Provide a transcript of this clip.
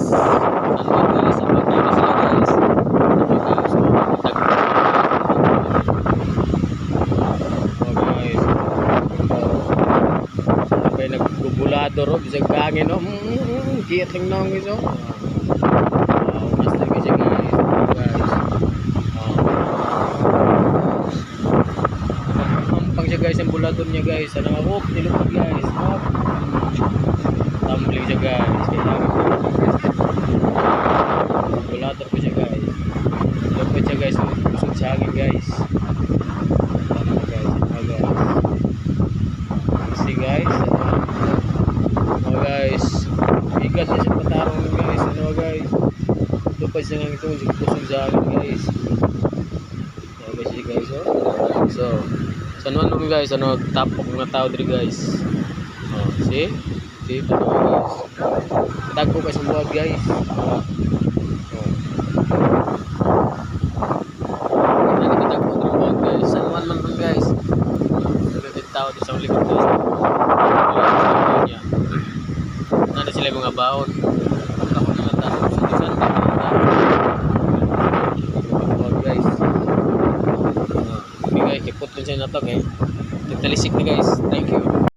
Sunod guys, abang nyo na sila guys. Sabay nagbubulador o, bisag kangin o. Kiyating na ang iso. Unas na kasi guys. Mampang siya guys, ang bulador niya guys. Ano nga, nilupad guys. Tumbling siya guys. Bulador ko siya guys. Lupad siya guys. Usod sa hangin guys. Ano guys, see guys, ano guys, bigat na siya patarong guys, ano guys, lupad siya ng itong kusog sa akin guys. Ano guys, see guys, oh. So ano guys, ano, tapok mga tao dito guys. Oh, see ano guys, tagpo ka sa buwag guys. Tao di sa likod guys. Nanda sila mga baon. Ako naman tayo sa tisan guys. Bigay kipot din siya na to guys. Talisik na guys. Thank you.